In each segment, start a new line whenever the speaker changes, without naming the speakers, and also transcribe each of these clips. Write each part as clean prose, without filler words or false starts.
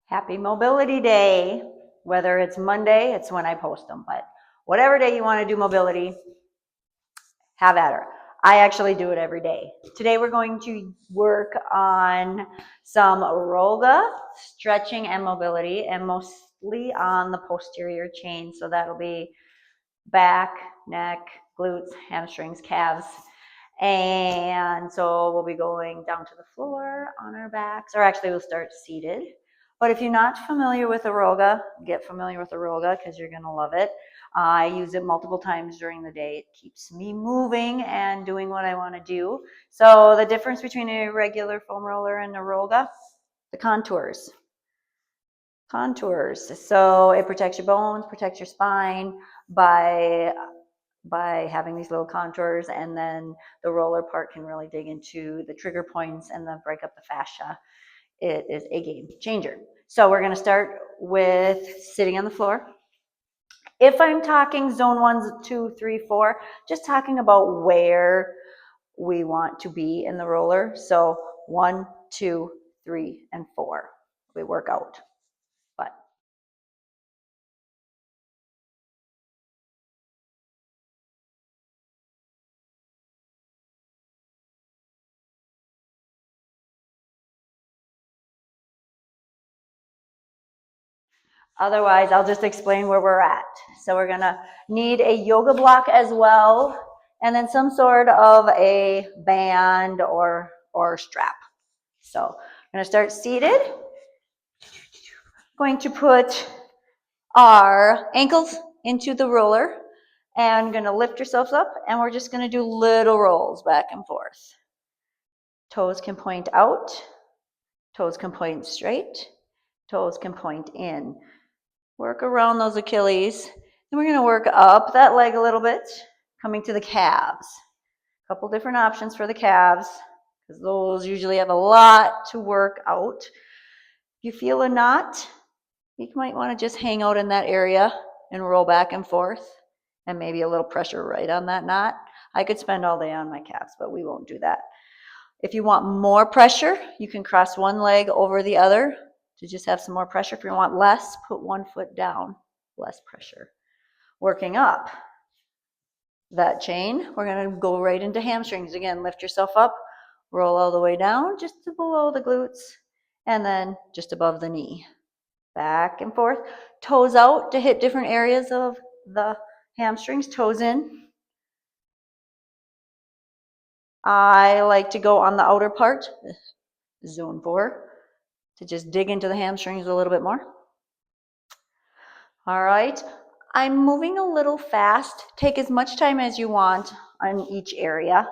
Happy Mobility Day. Whether it's Monday, it's when I post them, but whatever day you want to do mobility, have at her. I actually do it every day. Today we're going to work on some Rollga, stretching and mobility, and mostly on the posterior chain. So that'll be back, neck, glutes, hamstrings, calves. And so we'll be going down to the floor on our backs, or actually we'll start seated. But if you're not familiar with a Rollga, get familiar with a Rollga because you're going to love it. I use it multiple times during the day. It keeps me moving and doing what I want to do. So the difference between a regular foam roller and a Rollga, the contours. So it protects your bones, protects your spine by having these little contours, and then the roller part can really dig into the trigger points and then break up the fascia. It is a game changer. So we're going to start with sitting on the floor. If I'm talking zone 1, 2, 3, 4, just talking about where we want to be in the roller. So 1, 2, 3, and 4 we work out. But otherwise, I'll just explain where we're at. So we're gonna need a yoga block as well, and then some sort of a band or strap. So I'm gonna start seated. Going to put our ankles into the roller and gonna lift yourselves up, and we're just gonna do little rolls back and forth. Toes can point out, toes can point straight, toes can point in. Work around those Achilles. Then we're going to work up that leg a little bit, coming to the calves. A couple different options for the calves, because those usually have a lot to work out. If you feel a knot, you might want to just hang out in that area and roll back and forth, and maybe a little pressure right on that knot. I could spend all day on my calves, but we won't do that. If you want more pressure, you can cross one leg over the other to just have some more pressure. If you want less, put one foot down, less pressure. Working up that chain, we're going to go right into hamstrings. Again, lift yourself up, roll all the way down just to below the glutes, and then just above the knee. Back and forth, toes out to hit different areas of the hamstrings, toes in. I like to go on the outer part, zone 4, to just dig into the hamstrings a little bit more. All right, I'm moving a little fast. Take as much time as you want on each area.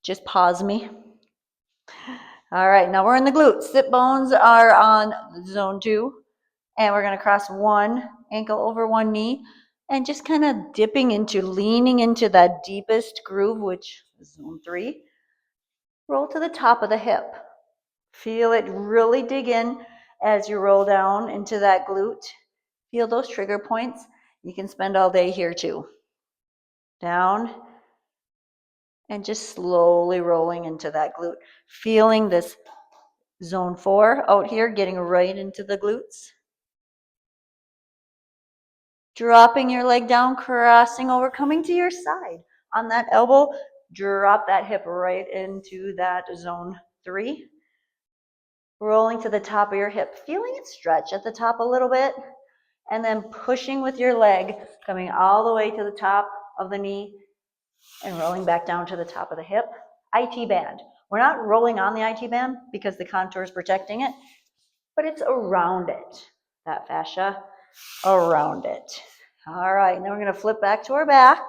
Just pause me. All right, now we're in the glutes. Sit bones are on zone 2, and we're gonna cross one ankle over one knee and just kind of leaning into that deepest groove, which is zone 3. Roll to the top of the hip. Feel it really dig in as you roll down into that glute. Feel those trigger points. You can spend all day here too. Down and just slowly rolling into that glute. Feeling this zone 4 out here, getting right into the glutes. Dropping your leg down, crossing over, coming to your side. On that elbow, drop that hip right into that zone 3. Rolling to the top of your hip, feeling it stretch at the top a little bit, and then pushing with your leg, coming all the way to the top of the knee and rolling back down to the top of the hip. IT band. We're not rolling on the IT band because the contour is protecting it, but it's around it, that fascia around it. All right, now we're going to flip back to our back,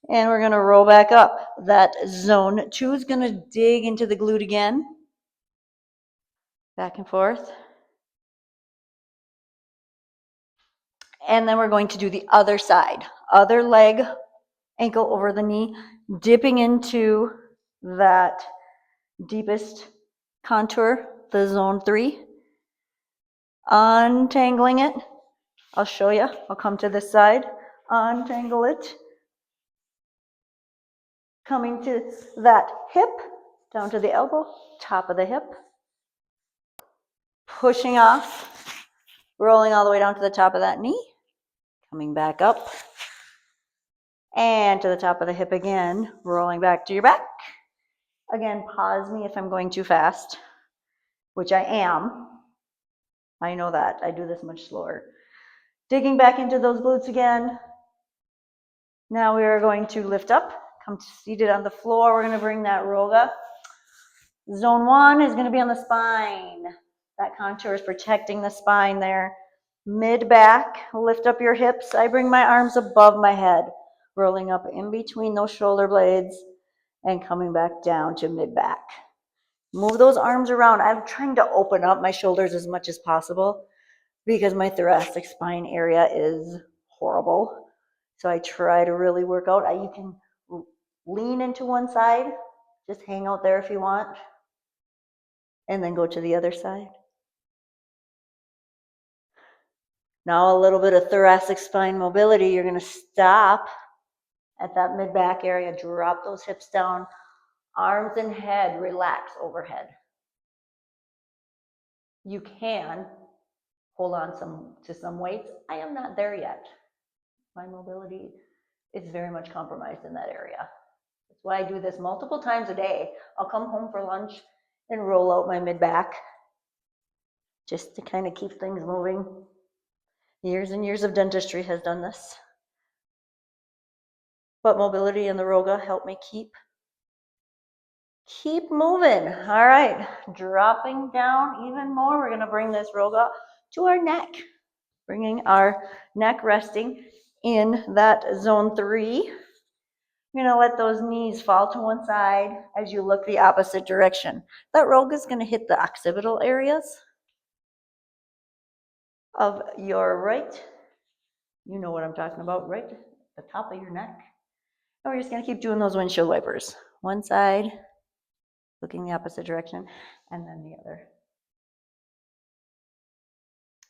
and we're going to roll back up. That zone 2 is going to dig into the glute again. Back and forth. And then we're going to do the other side. Other leg, ankle over the knee, dipping into that deepest contour, the zone 3. Untangling it. I'll show you. I'll come to this side. Untangle it. Coming to that hip, down to the elbow, top of the hip. pushing off, rolling all the way down to the top of that knee, coming back up, and to the top of the hip again, rolling back to your back. Again, pause me if I'm going too fast, which I am. I know that. I do this much slower. Digging back into those glutes again. Now we are going to lift up, come seated on the floor. We're going to bring that Rollga. Zone 1 is going to be on the spine. That contour is protecting the spine there. Mid-back, lift up your hips. I bring my arms above my head, rolling up in between those shoulder blades and coming back down to mid-back. Move those arms around. I'm trying to open up my shoulders as much as possible because my thoracic spine area is horrible. So I try to really work out. You can lean into one side, just hang out there if you want, and then go to the other side. Now a little bit of thoracic spine mobility. You're going to stop at that mid-back area, drop those hips down, arms and head relax overhead. You can hold on to some weights. I am not there yet. My mobility is very much compromised in that area. That's why I do this multiple times a day. I'll come home for lunch and roll out my mid-back just to kind of keep things moving. Years and years of dentistry has done this. But mobility and the Rollga help me keep moving. All right, dropping down even more. We're going to bring this Rollga to our neck, bringing our neck resting in that zone 3. You're going to let those knees fall to one side as you look the opposite direction. That Rollga is going to hit the occipital areas of your right. You know what I'm talking about, right? The top of your neck. And we're just going to keep doing those windshield wipers. One side, looking the opposite direction, and then the other.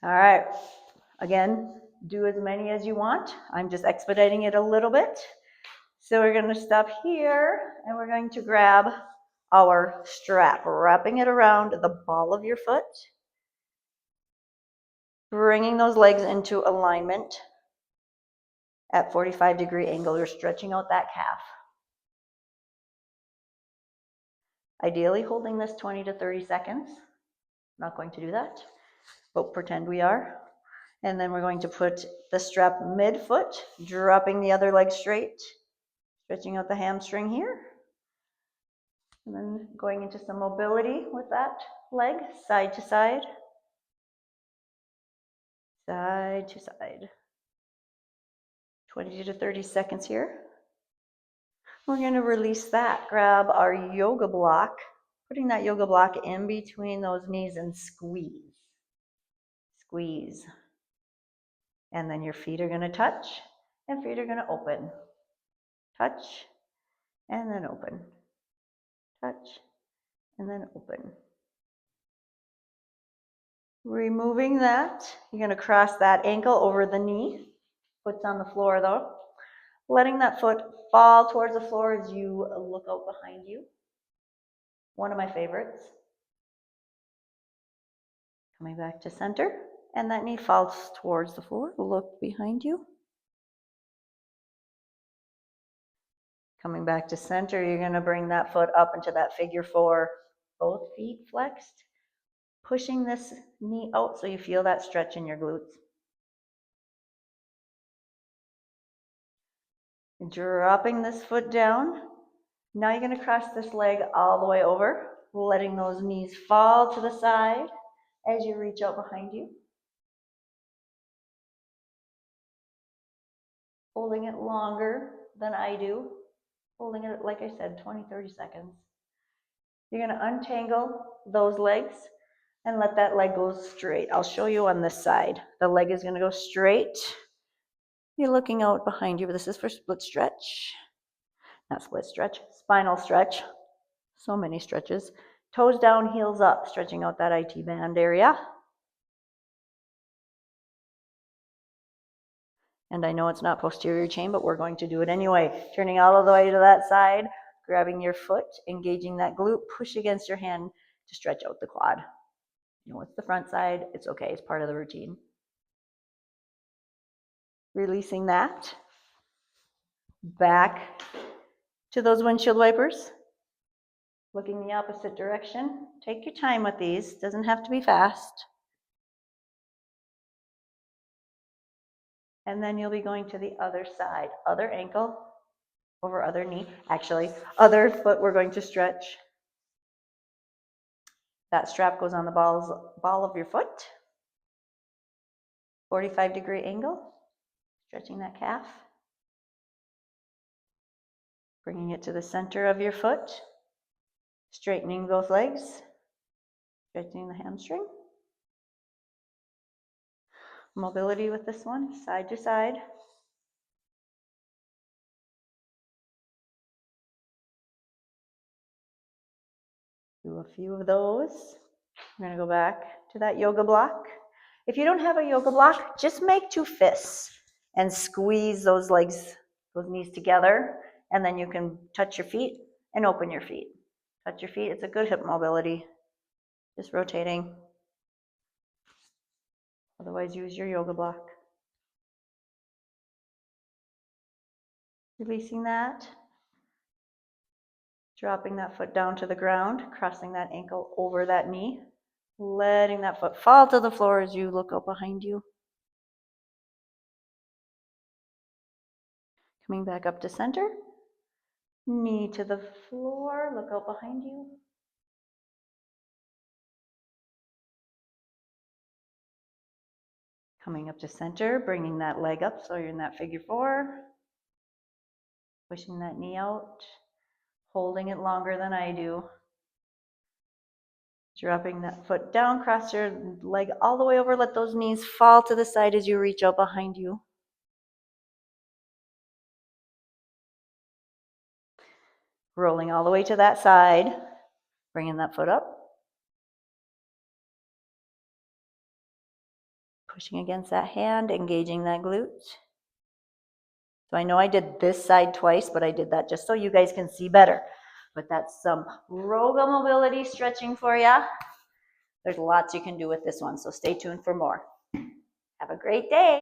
All right. Again, do as many as you want. I'm just expediting it a little bit. So we're going to stop here, and we're going to grab our strap, wrapping it around the ball of your foot, bringing those legs into alignment at 45-degree angle. You're stretching out that calf. Ideally holding this 20 to 30 seconds. I'm not going to do that, but pretend we are. And then we're going to put the strap mid-foot, dropping the other leg straight, stretching out the hamstring here. And then going into some mobility with that leg, side to side. Side to side. 20 to 30 seconds here. We're going to release that. Grab our yoga block, putting that yoga block in between those knees and squeeze. Squeeze. And then your feet are going to touch and feet are going to open. Touch and then open. Touch and then open. Removing that, you're going to cross that ankle over the knee. Foot's on the floor though. Letting that foot fall towards the floor as you look out behind you. One of my favorites. Coming back to center, and that knee falls towards the floor. Look behind you. Coming back to center, you're going to bring that foot up into that figure 4, both feet flexed, pushing this knee out so you feel that stretch in your glutes. Dropping this foot down. Now you're going to cross this leg all the way over, letting those knees fall to the side as you reach out behind you. Holding it longer than I do. Holding it, like I said, 20, 30 seconds. You're going to untangle those legs and let that leg go straight. I'll show you on this side. The leg is going to go straight. You're looking out behind you, but this is for split stretch. Not split stretch, spinal stretch. So many stretches. Toes down, heels up, stretching out that IT band area. And I know it's not posterior chain, but we're going to do it anyway. Turning all of the way to that side, grabbing your foot, engaging that glute, push against your hand to stretch out the quad. know, it's the front side. It's okay. It's part of the routine. Releasing that. Back to those windshield wipers. Looking the opposite direction. Take your time with these. Doesn't have to be fast. And then you'll be going to the other side. Other ankle over other knee. Actually, other foot we're going to stretch. That strap goes on the ball of your foot. 45-degree angle. Stretching that calf. Bringing it to the center of your foot. Straightening both legs. Stretching the hamstring. Mobility with this one, side to side. Do a few of those. I'm going to go back to that yoga block. If you don't have a yoga block, just make 2 fists and squeeze those legs, those knees together, and then you can touch your feet and open your feet. Touch your feet. It's a good hip mobility. Just rotating. Otherwise, use your yoga block. Releasing that. Dropping that foot down to the ground, crossing that ankle over that knee. Letting that foot fall to the floor as you look out behind you. Coming back up to center. Knee to the floor, look out behind you. Coming up to center, bringing that leg up so you're in that figure 4. Pushing that knee out, holding it longer than I do. Dropping that foot down, cross your leg all the way over, let those knees fall to the side as you reach out behind you. Rolling all the way to that side, bringing that foot up. Pushing against that hand, engaging that glute. So I know I did this side twice, but I did that just so you guys can see better. But that's some Rollga mobility stretching for you. There's lots you can do with this one, so stay tuned for more. Have a great day.